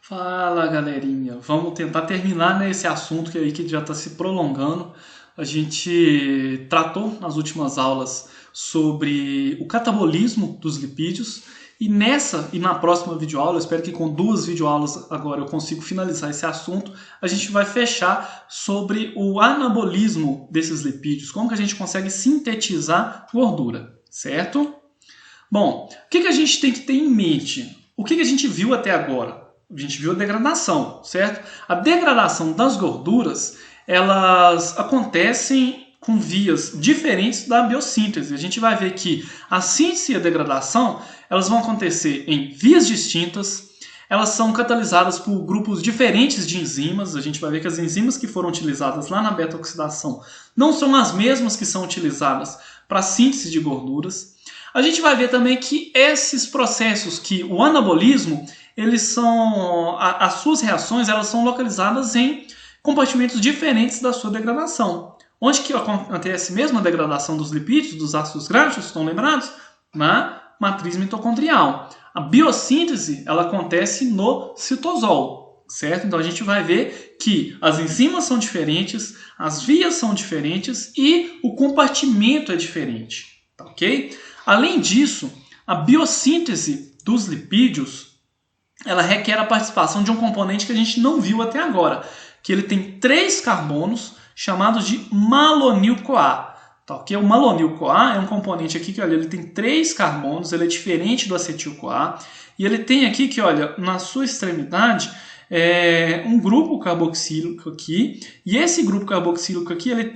Fala, galerinha. Vamos tentar terminar, né, esse assunto que já está se prolongando. A gente tratou nas últimas aulas sobre o catabolismo dos lipídios e nessa e na próxima videoaula, eu espero que com duas videoaulas agora eu consiga finalizar esse assunto. A gente vai fechar sobre o anabolismo desses lipídios, como que a gente consegue sintetizar gordura, certo? Bom, o que a gente tem que ter em mente? O que a gente viu até agora? A gente viu a degradação, certo? A degradação das gorduras, elas acontecem com vias diferentes da biossíntese. A gente vai ver que a síntese e a degradação, elas vão acontecer em vias distintas, elas são catalisadas por grupos diferentes de enzimas. A gente vai ver que as enzimas que foram utilizadas lá na beta-oxidação não são as mesmas que são utilizadas para a síntese de gorduras. A gente vai ver também que esses processos, que o anabolismo, eles são, as suas reações, elas são localizadas em compartimentos diferentes da sua degradação. Onde que acontece mesmo a degradação dos lipídios, dos ácidos graxos, estão lembrados? Na matriz mitocondrial. A biossíntese, ela acontece no citosol, certo? Então a gente vai ver que as enzimas são diferentes, as vias são diferentes e o compartimento é diferente, tá ok? Além disso, a biossíntese dos lipídios, ela requer a participação de um componente que a gente não viu até agora, que ele tem 3 carbonos chamados de malonil-CoA. Tá, okay? O malonil-CoA é um componente aqui que, olha, ele tem 3 carbonos, ele é diferente do acetil-CoA, e ele tem aqui que, olha, na sua extremidade, um grupo carboxílico aqui, e esse grupo carboxílico aqui, ele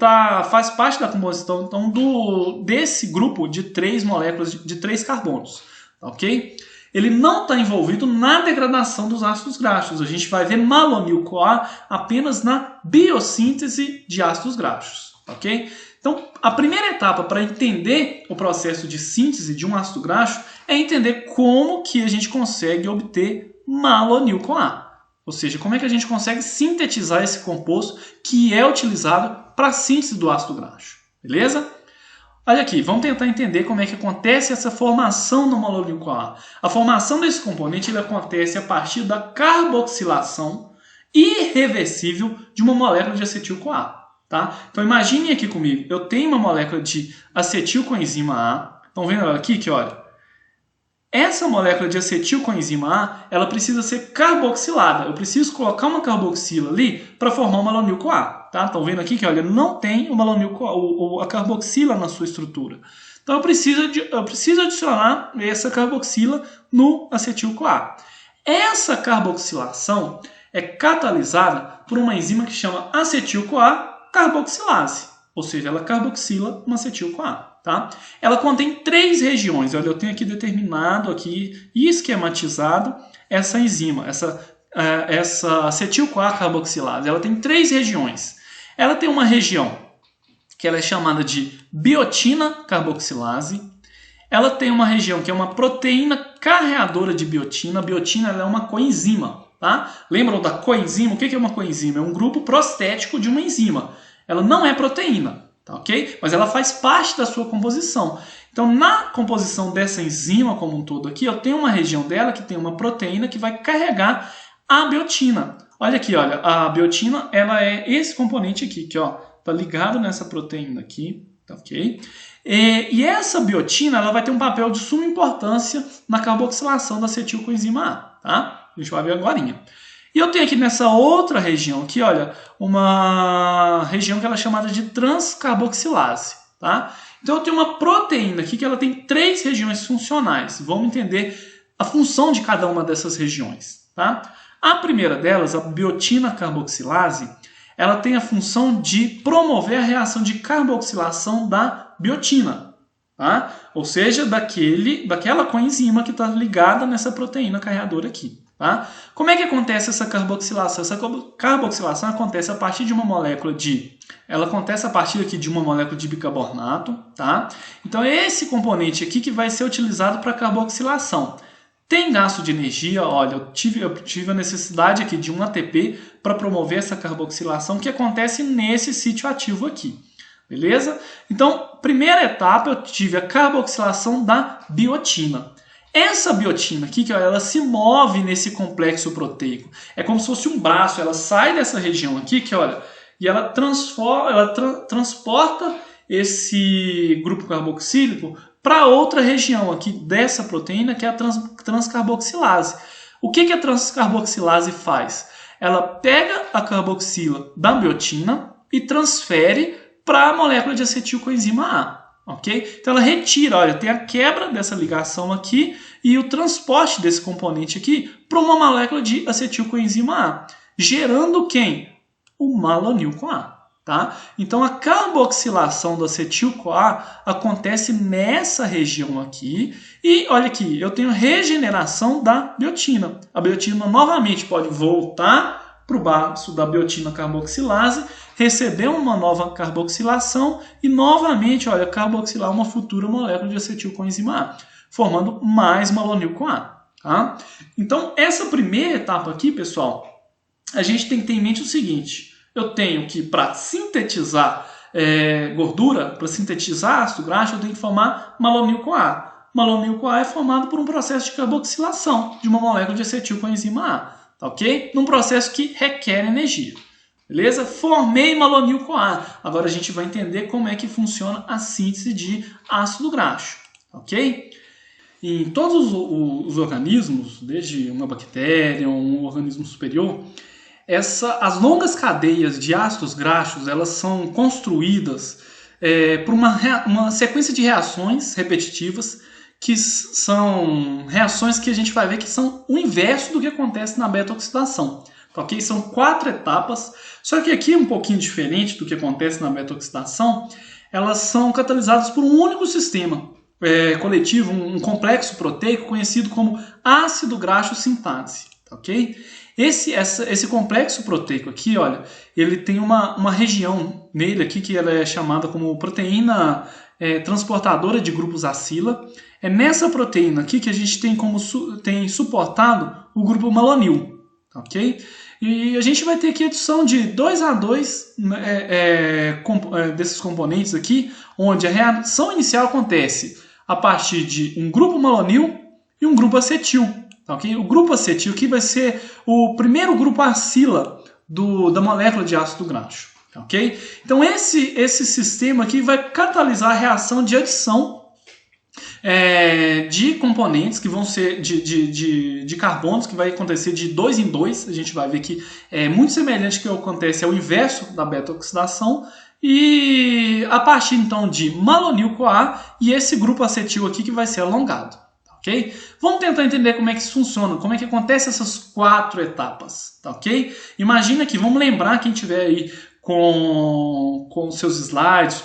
faz parte da composição então, desse grupo de 3 moléculas de 3 carbonos. Tá, ok? Ele não está envolvido na degradação dos ácidos graxos. A gente vai ver malonil-CoA apenas na biossíntese de ácidos graxos, ok? Então, a primeira etapa para entender o processo de síntese de um ácido graxo é entender como que a gente consegue obter malonil-CoA. Ou seja, como é que a gente consegue sintetizar esse composto que é utilizado para a síntese do ácido graxo, beleza? Olha aqui, vamos tentar entender como é que acontece essa formação do malonil-CoA. A formação desse componente ele acontece a partir da carboxilação irreversível de uma molécula de acetil-CoA. Tá? Então imaginem aqui comigo, eu tenho uma molécula de acetilcoenzima A. Estão vendo aqui que, olha, essa molécula de acetilcoenzima A, ela precisa ser carboxilada. Eu preciso colocar uma carboxila ali para formar o malonil-CoA. Tá? Estão vendo aqui que, olha, não tem o malonil-CoA, a carboxila na sua estrutura. Então eu preciso adicionar essa carboxila no acetil-CoA. Essa carboxilação é catalisada por uma enzima que chama acetil-CoA carboxilase. Ou seja, ela carboxila um acetil-CoA. Tá? Ela contém 3 regiões. Olha, eu tenho aqui determinado aqui e esquematizado essa enzima, essa acetil-CoA carboxilase. Ela tem 3 regiões. Ela tem uma região que ela é chamada de biotina carboxilase. Ela tem uma região que é uma proteína carreadora de biotina. A biotina ela é uma coenzima. Tá? Lembram da coenzima? O que é uma coenzima? É um grupo prostético de uma enzima. Ela não é proteína. Tá, ok? Mas ela faz parte da sua composição. Então, na composição dessa enzima como um todo aqui, eu tenho uma região dela que tem uma proteína que vai carregar a biotina. Olha aqui, olha, a biotina ela é esse componente aqui, que está ligado nessa proteína aqui, tá, ok? E essa biotina ela vai ter um papel de suma importância na carboxilação da acetilcoenzima A, tá? A gente vai ver agora. E eu tenho aqui nessa outra região aqui, olha, uma região que ela é chamada de transcarboxilase, tá? Então eu tenho uma proteína aqui que ela tem 3 regiões funcionais. Vamos entender a função de cada uma dessas regiões, tá? A primeira delas, a biotina carboxilase, ela tem a função de promover a reação de carboxilação da biotina, tá? Ou seja, daquela coenzima que está ligada nessa proteína carreadora aqui. Tá? Como é que acontece essa carboxilação? Essa carboxilação acontece a partir de uma molécula de bicarbonato, tá? Então é esse componente aqui que vai ser utilizado para carboxilação. Tem gasto de energia, olha, eu tive a necessidade aqui de um ATP para promover essa carboxilação que acontece nesse sítio ativo aqui. Beleza? Então, primeira etapa eu tive a carboxilação da biotina. Essa biotina aqui, que ela se move nesse complexo proteico. É como se fosse um braço, ela sai dessa região aqui, que olha, e ela transporta esse grupo carboxílico para outra região aqui dessa proteína, que é a transcarboxilase. O que a transcarboxilase faz? Ela pega a carboxila da biotina e transfere para a molécula de acetilcoenzima A. Okay? Então ela retira, olha, tem a quebra dessa ligação aqui e o transporte desse componente aqui para uma molécula de acetilcoenzima A, gerando quem? O malonil-CoA. Tá? Então a carboxilação do acetil-CoA acontece nessa região aqui e olha aqui, eu tenho regeneração da biotina. A biotina novamente pode voltar para o braço da biotina carboxilase, receber uma nova carboxilação e novamente, olha, carboxilar uma futura molécula de acetilcoenzima A, formando mais malonil-CoA. Tá? Então essa primeira etapa aqui, pessoal, a gente tem que ter em mente o seguinte: eu tenho que, para sintetizar gordura, para sintetizar ácido graxo, eu tenho que formar malonil-CoA. Malonil-CoA é formado por um processo de carboxilação de uma molécula de acetilcoenzima A, tá ok? Num processo que requer energia. Beleza? Formei malonil-CoA. Agora a gente vai entender como é que funciona a síntese de ácido graxo, ok? Em todos os organismos, desde uma bactéria, um organismo superior, as longas cadeias de ácidos graxos, elas são construídas por uma sequência de reações repetitivas, que são reações que a gente vai ver que são o inverso do que acontece na beta-oxidação. Okay? São 4 etapas, só que aqui é um pouquinho diferente do que acontece na beta-oxidação. Elas são catalisadas por um único sistema coletivo, um complexo proteico conhecido como ácido graxo sintase. Okay? Esse complexo proteico aqui, olha, ele tem uma região nele aqui que ela é chamada como proteína transportadora de grupos acila. É nessa proteína aqui que a gente tem suportado o grupo malonil, ok? E a gente vai ter aqui a adição de 2 a 2 desses componentes aqui, onde a reação inicial acontece a partir de um grupo malonil e um grupo acetil. Okay? O grupo acetil aqui vai ser o primeiro grupo acila da molécula de ácido graxo. Okay? Então esse sistema aqui vai catalisar a reação de adição de componentes que vão ser de carbonos, que vai acontecer de 2 em 2. A gente vai ver que é muito semelhante ao que acontece ao inverso da beta-oxidação. E a partir então de malonil-CoA e esse grupo acetil aqui que vai ser alongado. Okay? Vamos tentar entender como é que isso funciona, como é que acontece essas 4 etapas, tá ok? Imagina que, vamos lembrar, quem tiver aí com seus slides,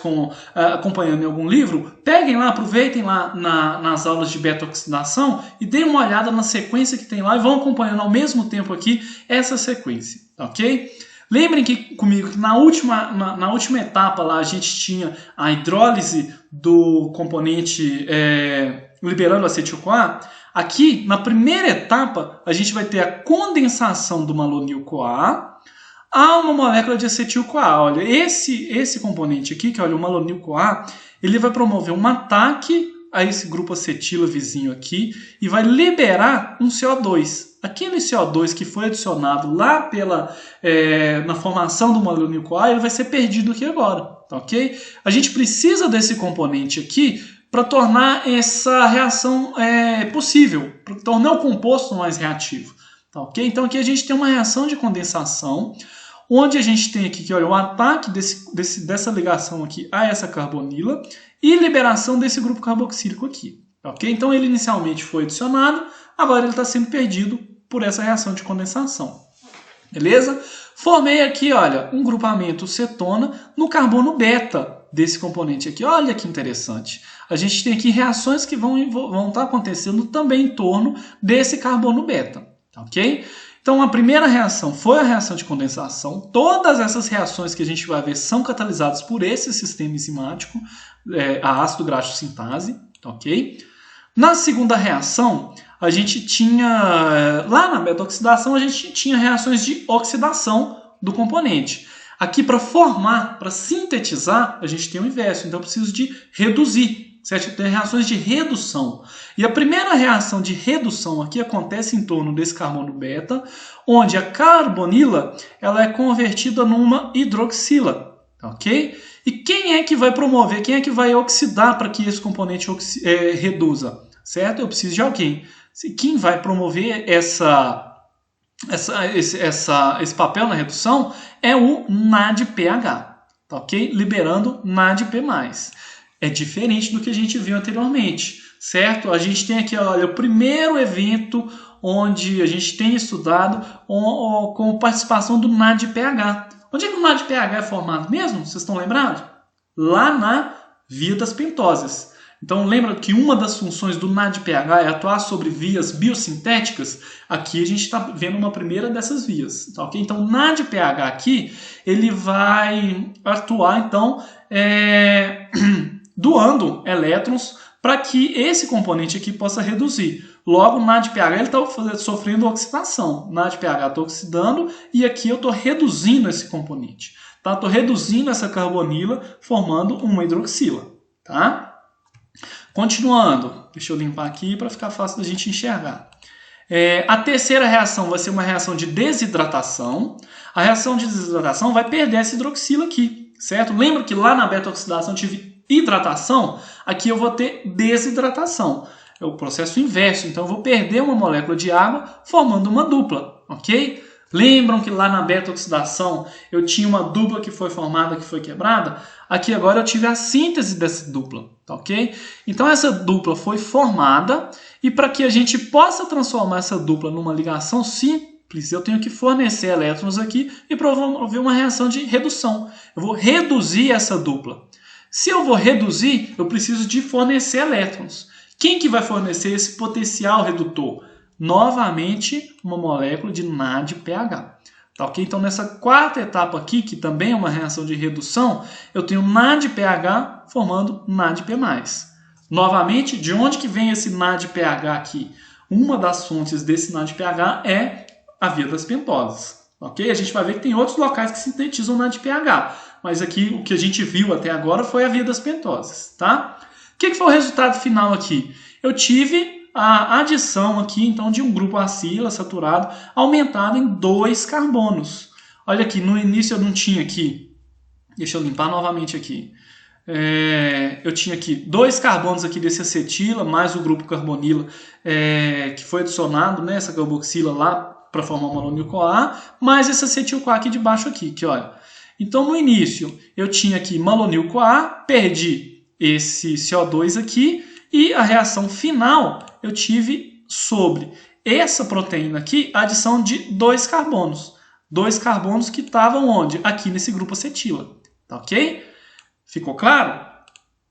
acompanhando em algum livro, peguem lá, aproveitem lá nas aulas de beta-oxidação e deem uma olhada na sequência que tem lá e vão acompanhando ao mesmo tempo aqui essa sequência, ok? Lembrem comigo que na última etapa lá a gente tinha a hidrólise do componente liberando acetil-CoA. Aqui, na primeira etapa, a gente vai ter a condensação do malonil-CoA a uma molécula de acetil-CoA. Olha, esse componente aqui, que olha, o malonil-CoA, ele vai promover um ataque a esse grupo acetila vizinho aqui e vai liberar um CO2. Aquele CO2 que foi adicionado lá na formação do malonil-CoA, ele vai ser perdido aqui agora, tá ok? A gente precisa desse componente aqui para tornar essa reação possível, para tornar o composto mais reativo. Tá, okay? Então aqui a gente tem uma reação de condensação, onde a gente tem aqui olha, o ataque dessa ligação aqui a essa carbonila e liberação desse grupo carboxílico aqui. Tá, okay? Então ele inicialmente foi adicionado, agora ele está sendo perdido por essa reação de condensação. Beleza? Formei aqui, olha, um grupamento cetona no carbono beta desse componente aqui. Olha que interessante. A gente tem aqui reações que vão estar acontecendo também em torno desse carbono beta. Ok? Então a primeira reação foi a reação de condensação. Todas essas reações que a gente vai ver são catalisadas por esse sistema enzimático, a ácido graxo sintase. Ok? Na segunda reação, a gente tinha, lá na beta-oxidação, a gente tinha reações de oxidação do componente. Aqui, para formar, para sintetizar, a gente tem o inverso. Então, eu preciso de reduzir. certo? Tem reações de redução. E a primeira reação de redução aqui acontece em torno desse carbono beta, onde a carbonila ela é convertida numa hidroxila, ok? E quem é que vai promover, quem é que vai oxidar para que esse componente reduza, certo? Eu preciso de alguém. Quem vai promover esse papel na redução é o NADPH, tá, ok? Liberando NADP+. É diferente do que a gente viu anteriormente, certo? A gente tem aqui, olha, o primeiro evento onde a gente tem estudado com participação do NADPH. Onde é que o NADPH é formado mesmo? Vocês estão lembrados? Lá na via das pentoses. Então lembra que uma das funções do NADPH é atuar sobre vias biosintéticas? Aqui a gente está vendo uma primeira dessas vias. Tá, okay? Então o NADPH aqui ele vai atuar então doando elétrons para que esse componente aqui possa reduzir. Logo, o NADPH está sofrendo oxidação. O NADPH está oxidando e aqui eu estou reduzindo esse componente. Tá? Estou reduzindo essa carbonila, formando uma hidroxila. Tá? Continuando, deixa eu limpar aqui para ficar fácil da gente enxergar. A terceira reação vai ser uma reação de desidratação. A reação de desidratação vai perder essa hidroxila aqui, certo? Lembra que lá na beta-oxidação eu tive hidratação? Aqui eu vou ter desidratação. É o processo inverso, então eu vou perder uma molécula de água formando uma dupla, ok? Lembram que lá na beta-oxidação eu tinha uma dupla que foi formada, que foi quebrada? Aqui agora eu tive a síntese dessa dupla, tá, ok? Então essa dupla foi formada e para que a gente possa transformar essa dupla numa ligação simples, eu tenho que fornecer elétrons aqui e promover uma reação de redução. Eu vou reduzir essa dupla. Se eu vou reduzir, eu preciso de fornecer elétrons. Quem que vai fornecer esse potencial redutor? Novamente, uma molécula de NADPH. Tá, ok? Então, nessa quarta etapa aqui, que também é uma reação de redução, eu tenho NADPH formando NADP+. Novamente, de onde que vem esse NADPH aqui? Uma das fontes desse NADPH é a via das pentoses. Ok? A gente vai ver que tem outros locais que sintetizam NADPH, mas aqui o que a gente viu até agora foi a via das pentoses. Tá? O que foi o resultado final aqui? Eu tive a adição aqui, então, de um grupo acila saturado aumentado em 2 carbonos. Olha aqui, no início eu não tinha aqui, deixa eu limpar novamente aqui, eu tinha aqui 2 carbonos aqui desse acetila, mais o grupo carbonila que foi adicionado, né, essa carboxila lá para formar o malonil-CoA, mais esse acetil-CoA aqui de baixo aqui, que olha. Então, no início, eu tinha aqui malonil-CoA, perdi esse CO2 aqui, e a reação final eu tive sobre essa proteína aqui a adição de 2 carbonos. 2 carbonos que estavam onde? Aqui nesse grupo acetila. Tá, ok? Ficou claro?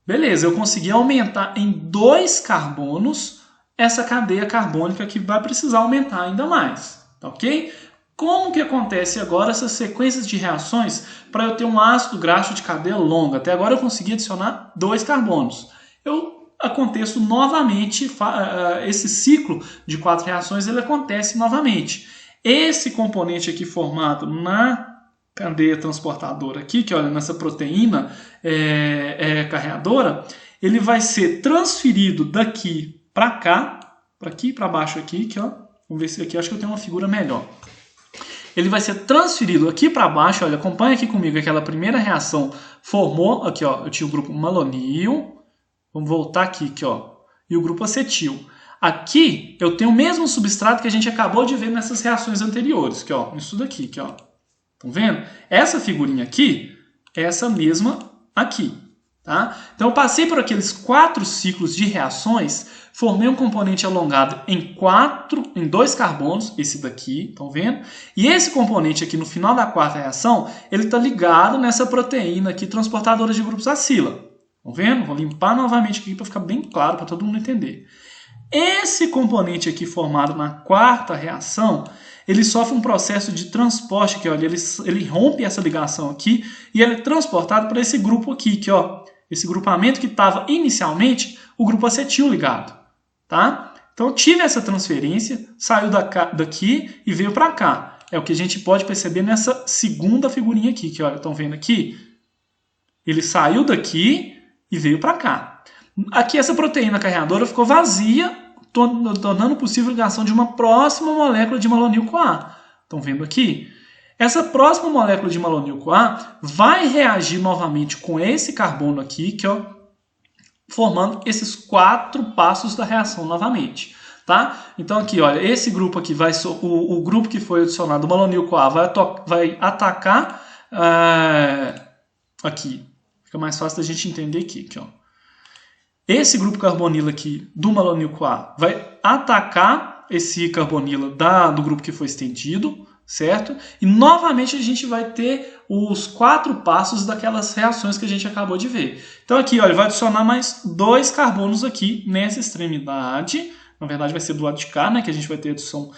Beleza, eu consegui aumentar em 2 carbonos essa cadeia carbônica que vai precisar aumentar ainda mais. Tá, ok? Como que acontece agora essas sequências de reações para eu ter um ácido graxo de cadeia longa? Até agora eu consegui adicionar 2 carbonos. Aconteço novamente, esse ciclo de 4 reações ele acontece novamente. Esse componente aqui formado na cadeia transportadora aqui, que olha nessa proteína carreadora, ele vai ser transferido daqui para cá, para aqui para baixo aqui, ó. Vamos ver se aqui acho que eu tenho uma figura melhor. Ele vai ser transferido aqui para baixo, olha, acompanha aqui comigo, aquela primeira reação formou, aqui ó, eu tinha o grupo malonil. Vamos voltar aqui, ó, e o grupo acetil. Aqui eu tenho o mesmo substrato que a gente acabou de ver nessas reações anteriores, que ó, isso daqui, ó. Estão vendo? Essa figurinha aqui é essa mesma aqui, tá? Então eu passei por aqueles 4 ciclos de reações, formei um componente alongado em 2 carbonos, esse daqui, estão vendo? E esse componente aqui no final da 4ª reação, ele está ligado nessa proteína aqui transportadora de grupos acila. Estão vendo? Vou limpar novamente aqui para ficar bem claro para todo mundo entender. Esse componente aqui formado na 4ª reação, ele sofre um processo de transporte, que olha, ele rompe essa ligação aqui e ele é transportado para esse grupo aqui, que ó, esse grupamento que estava inicialmente o grupo acetil ligado, tá? Então eu tive essa transferência, saiu daqui e veio para cá. É o que a gente pode perceber nessa segunda figurinha aqui, que olha, estão vendo aqui? Ele saiu daqui e veio para cá. Aqui essa proteína carreadora ficou vazia, tornando possível a ligação de uma próxima molécula de malonil-CoA. Estão vendo aqui? Essa próxima molécula de malonil-CoA vai reagir novamente com esse carbono aqui, que ó, formando esses 4 passos da reação novamente. Tá? Então aqui, olha, esse grupo aqui vai o grupo que foi adicionado, o malonil-CoA, vai atacar aqui. Fica mais fácil da gente entender aqui, ó. Esse grupo carbonilo aqui do malonil-CoA vai atacar esse carbonilo do grupo que foi estendido, certo? E novamente a gente vai ter os 4 passos daquelas reações que a gente acabou de ver. Então aqui, olha, vai adicionar mais 2 carbonos aqui nessa extremidade. Na verdade vai ser do lado de cá, né, que a gente vai ter adição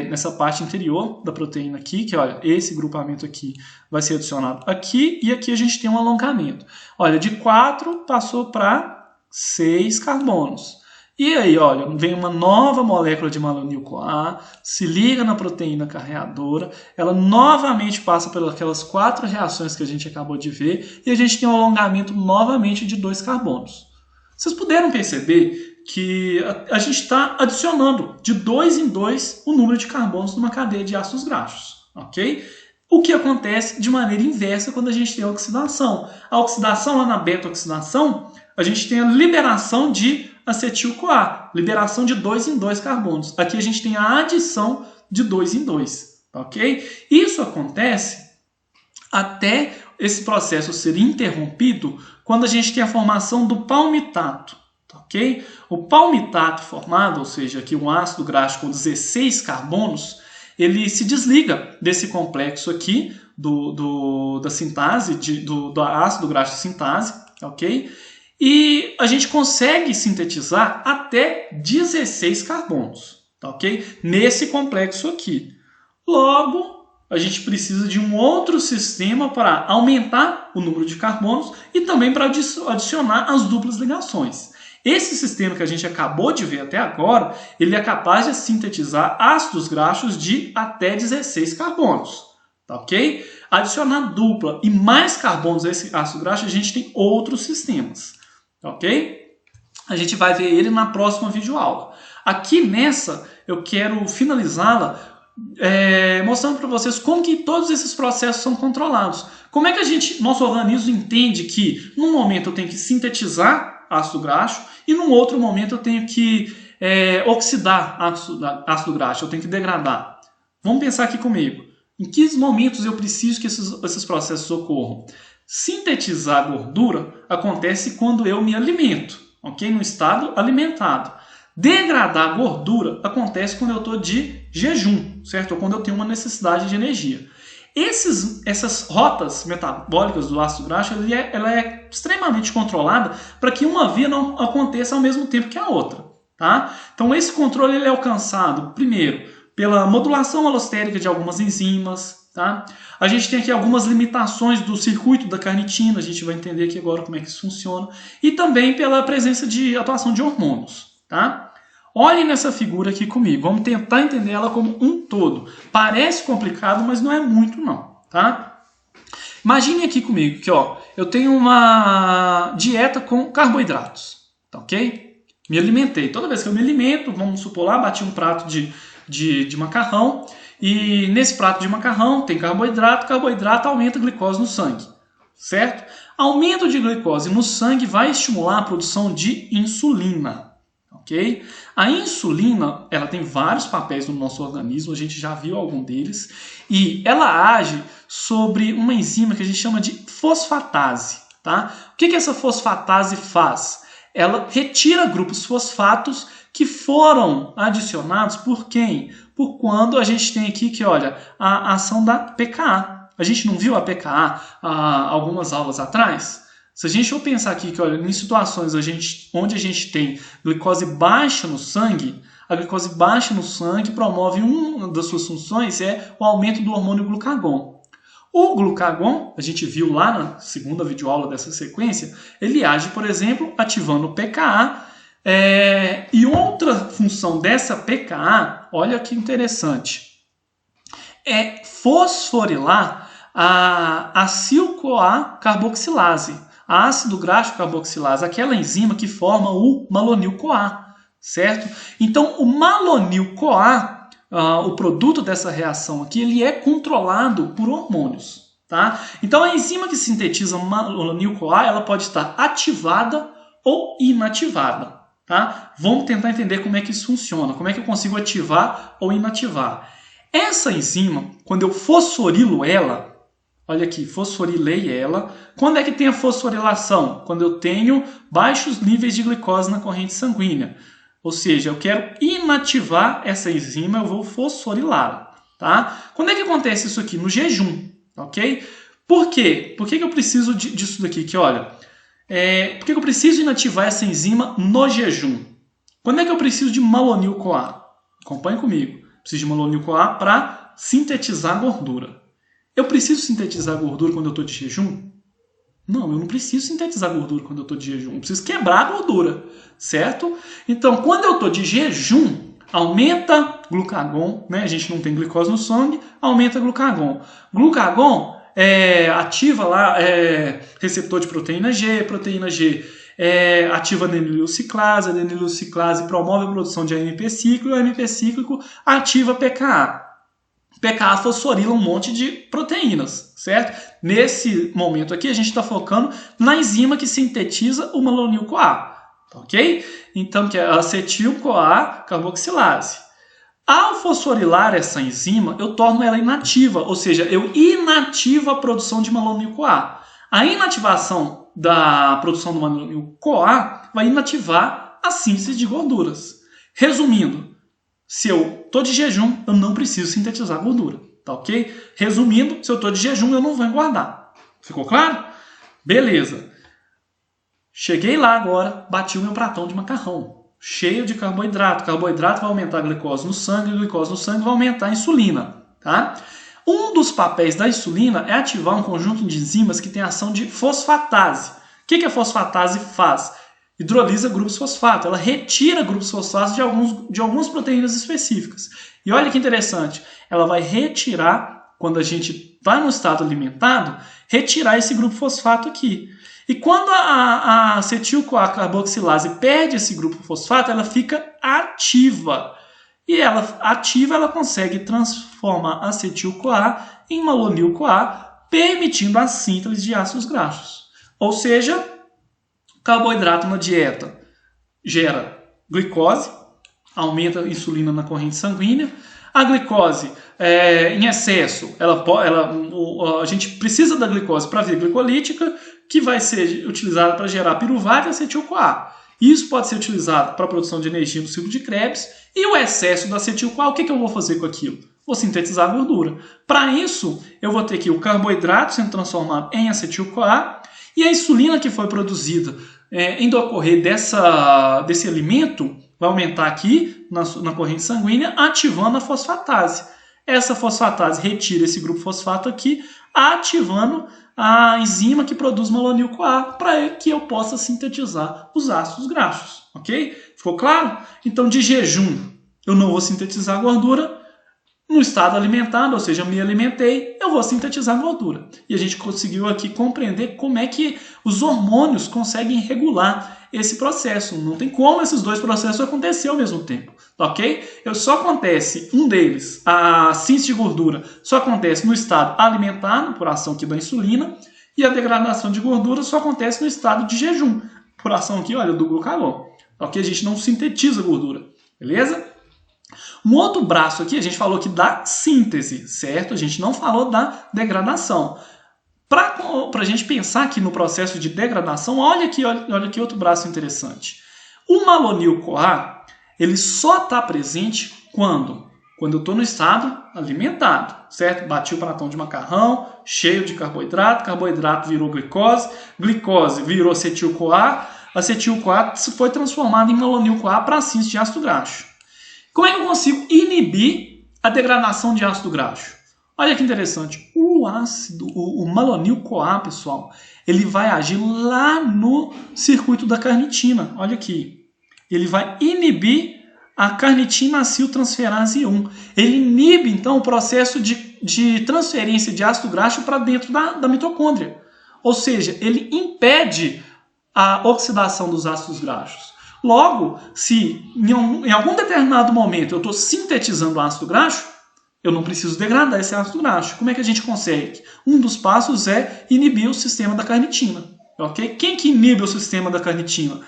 nessa parte interior da proteína aqui, que olha, esse grupamento aqui vai ser adicionado aqui, e aqui a gente tem um alongamento. Olha, de 4 passou para 6 carbonos. E aí, olha, vem uma nova molécula de malonil-CoA, se liga na proteína carreadora, ela novamente passa pelas 4 reações que a gente acabou de ver, e a gente tem um alongamento novamente de 2 carbonos. Vocês puderam perceber que a gente está adicionando de 2 em 2 o número de carbonos numa cadeia de ácidos graxos, ok? O que acontece de maneira inversa quando a gente tem a oxidação. A oxidação, lá na beta-oxidação, a gente tem a liberação de acetil-CoA, liberação de 2 em 2 carbonos. Aqui a gente tem a adição de 2 em 2, ok? Isso acontece até esse processo ser interrompido quando a gente tem a formação do palmitato, ok? O palmitato formado, ou seja, aqui um ácido graxo com 16 carbonos, ele se desliga desse complexo aqui da sintase, do ácido graxo de sintase, ok? E a gente consegue sintetizar até 16 carbonos, ok? Nesse complexo aqui. Logo, a gente precisa de um outro sistema para aumentar o número de carbonos e também para adicionar as duplas ligações. Esse sistema que a gente acabou de ver até agora, ele é capaz de sintetizar ácidos graxos de até 16 carbonos, tá ok? Adicionar dupla e mais carbonos a esse ácido graxo, a gente tem outros sistemas, tá ok? A gente vai ver ele na próxima videoaula. Aqui nessa, eu quero finalizá-la mostrando para vocês como que todos esses processos são controlados. Como é que nosso organismo entende que, num momento, eu tenho que sintetizar ácido graxo e num outro momento eu tenho que oxidar ácido graxo, eu tenho que degradar. Vamos pensar aqui comigo. Em que momentos eu preciso que esses processos ocorram? Sintetizar gordura acontece quando eu me alimento, ok? No estado alimentado. Degradar gordura acontece quando eu estou de jejum, certo? Ou quando eu tenho uma necessidade de energia. Essas rotas metabólicas do ácido graxo, ela é extremamente controlada para que uma via não aconteça ao mesmo tempo que a outra, tá? Então esse controle ele é alcançado, primeiro, pela modulação alostérica de algumas enzimas, tá? A gente tem aqui algumas limitações do circuito da carnitina, a gente vai entender aqui agora como é que isso funciona, e também pela presença de atuação de hormônios, tá? Olhem nessa figura aqui comigo, vamos tentar entender ela como um todo. Parece complicado, mas não é muito não, tá? Imagine aqui comigo que ó, eu tenho uma dieta com carboidratos, tá ok? Me alimentei. Toda vez que eu me alimento, vamos supor lá, bati um prato de macarrão, e nesse prato de macarrão tem carboidrato, carboidrato aumenta a glicose no sangue, certo? Aumento de glicose no sangue vai estimular a produção de insulina. Okay? A insulina ela tem vários papéis no nosso organismo, a gente já viu algum deles, e ela age sobre uma enzima que a gente chama de fosfatase. Tá? O que essa fosfatase faz? Ela retira grupos fosfatos que foram adicionados por quem? Por quando a gente tem aqui que, olha, a ação da PKA. A gente não viu a PKA há algumas aulas atrás? Se a gente for pensar aqui que, olha, em situações onde a gente tem glicose baixa no sangue, a glicose baixa no sangue promove uma das suas funções, o aumento do hormônio glucagon. O glucagon, a gente viu lá na segunda videoaula dessa sequência, ele age, por exemplo, ativando o PKA. E outra função dessa PKA, olha que interessante, é fosforilar a acil-CoA carboxilase. ácido graxo carboxilase, aquela enzima que forma o malonil-CoA, certo? Então, o malonil-CoA, o produto dessa reação aqui, ele é controlado por hormônios, tá? Então, a enzima que sintetiza o malonil-CoA, ela pode estar ativada ou inativada, tá? Vamos tentar entender como é que isso funciona, como é que eu consigo ativar ou inativar. Essa enzima, quando eu fosforilo ela, olha aqui, fosforilei ela. Quando é que tem a fosforilação? Quando eu tenho baixos níveis de glicose na corrente sanguínea. Ou seja, eu quero inativar essa enzima, eu vou fosforilá-la, tá? Quando é que acontece isso aqui? No jejum, ok? Por quê? Por que eu preciso disso daqui? Que olha, por que eu preciso inativar essa enzima no jejum? Quando é que eu preciso de malonil-CoA? Acompanhe comigo. Preciso de malonil-CoA para sintetizar gordura. Eu preciso sintetizar gordura quando eu estou de jejum? Não, eu não preciso sintetizar gordura quando eu estou de jejum. Eu preciso quebrar a gordura, certo? Então, quando eu estou de jejum, aumenta glucagon, né? A gente não tem glicose no sangue, aumenta glucagon. Glucagon ativa lá receptor de proteína G ativa a adenililciclase, a adenililciclase promove a produção de AMP cíclico, e o AMP cíclico ativa PKA. PKA fosforila um monte de proteínas, certo? Nesse momento aqui, a gente está focando na enzima que sintetiza o malonil-CoA, ok? Então, que é a acetil-CoA carboxilase. Ao fosforilar essa enzima, eu torno ela inativa, ou seja, eu inativo a produção de malonil-CoA. A inativação da produção do malonil-CoA vai inativar a síntese de gorduras. Resumindo, se eu estou de jejum, eu não preciso sintetizar gordura, tá ok? Resumindo, se eu estou de jejum, eu não vou engordar. Ficou claro? Beleza. Cheguei lá agora, bati o meu pratão de macarrão, cheio de carboidrato. Carboidrato vai aumentar a glicose no sangue, e a glicose no sangue vai aumentar a insulina, tá? Um dos papéis da insulina é ativar um conjunto de enzimas que tem ação de fosfatase. O que a fosfatase faz? Hidrolisa grupos fosfato, ela retira grupos fosfatos de algumas proteínas específicas. E olha que interessante, ela vai retirar, quando a gente está no estado alimentado, retirar esse grupo fosfato aqui. E quando a acetil-CoA carboxilase perde esse grupo fosfato, ela fica ativa. E ela ativa, ela consegue transformar a acetil-CoA em malonil-CoA, permitindo a síntese de ácidos graxos. Ou seja, carboidrato na dieta gera glicose, aumenta a insulina na corrente sanguínea. A glicose em excesso, a gente precisa da glicose para a via glicolítica, que vai ser utilizada para gerar piruvato e acetil-CoA. Isso pode ser utilizado para a produção de energia no ciclo de Krebs. E o excesso da acetil-CoA, o que eu vou fazer com aquilo? Vou sintetizar a gordura. Para isso, eu vou ter aqui o carboidrato sendo transformado em acetil-CoA e a insulina que foi produzida em decorrer desse alimento vai aumentar aqui na corrente sanguínea, ativando a fosfatase. Essa fosfatase retira esse grupo fosfato aqui, ativando a enzima que produz malonil-CoA para que eu possa sintetizar os ácidos graxos, ok? Ficou claro? Então, de jejum, eu não vou sintetizar gordura. No estado alimentado, ou seja, eu me alimentei, eu vou sintetizar gordura. E a gente conseguiu aqui compreender como é que os hormônios conseguem regular esse processo. Não tem como esses dois processos acontecer ao mesmo tempo, ok? Só acontece, um deles, a síntese de gordura, só acontece no estado alimentado, por ação aqui da insulina, e a degradação de gordura só acontece no estado de jejum, por ação aqui, olha, do glucagon. Ok? A gente não sintetiza gordura, beleza? Um outro braço aqui, a gente falou aqui da síntese, certo? A gente não falou da degradação. Para a gente pensar aqui no processo de degradação, olha aqui outro braço interessante. O malonil-CoA, ele só está presente quando eu estou no estado alimentado, certo? Bati o pratão de macarrão, cheio de carboidrato, carboidrato virou glicose, glicose virou acetil-CoA, acetil-CoA foi transformado em malonil-CoA para a síntese de ácido graxo. Como é que eu consigo inibir a degradação de ácido graxo? Olha que interessante. O malonil-CoA, pessoal, ele vai agir lá no circuito da carnitina. Olha aqui. Ele vai inibir a carnitina-aciltransferase 1. Ele inibe, então, o processo de transferência de ácido graxo para dentro da mitocôndria. ou seja, ele impede a oxidação dos ácidos graxos. Logo, se em algum determinado momento eu estou sintetizando ácido graxo, eu não preciso degradar esse ácido graxo. Como é que a gente consegue? Um dos passos é inibir o sistema da carnitina. Okay? Quem que inibe o sistema da carnitina?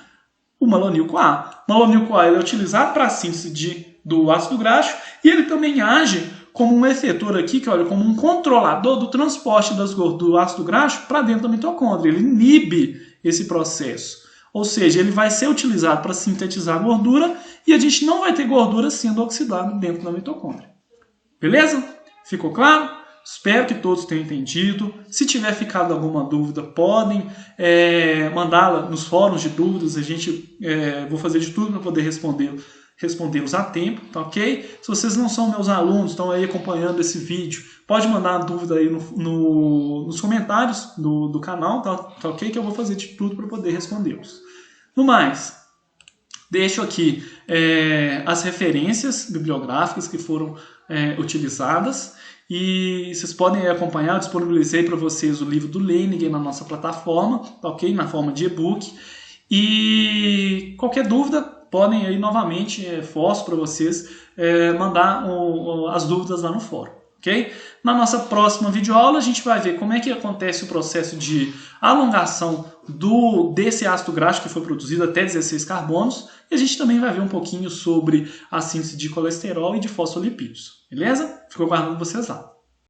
O malonil-CoA. O malonil-CoA é utilizado para a síntese do ácido graxo e ele também age como um efetor aqui, que olha, como um controlador do transporte do ácido graxo para dentro da mitocôndria. Ele inibe esse processo. Ou seja, ele vai ser utilizado para sintetizar gordura e a gente não vai ter gordura sendo oxidada dentro da mitocôndria. Beleza? Ficou claro? Espero que todos tenham entendido. Se tiver ficado alguma dúvida, podem mandá-la nos fóruns de dúvidas. Vou fazer de tudo para poder respondê-los a tempo, tá ok? Se vocês não são meus alunos, estão aí acompanhando esse vídeo, pode mandar uma dúvida aí nos comentários do canal, tá ok? Que eu vou fazer de tudo para poder respondê-los. No mais, deixo aqui as referências bibliográficas que foram utilizadas e vocês podem acompanhar. Eu disponibilizei para vocês o livro do Lehninger na nossa plataforma, tá ok? Na forma de e-book. E qualquer dúvida, podem aí novamente, forço para vocês mandar as dúvidas lá no fórum. Okay? Na nossa próxima videoaula a gente vai ver como é que acontece o processo de alongação desse ácido graxo que foi produzido até 16 carbonos e a gente também vai ver um pouquinho sobre a síntese de colesterol e de fosfolipídios. Beleza? Fico aguardando vocês lá.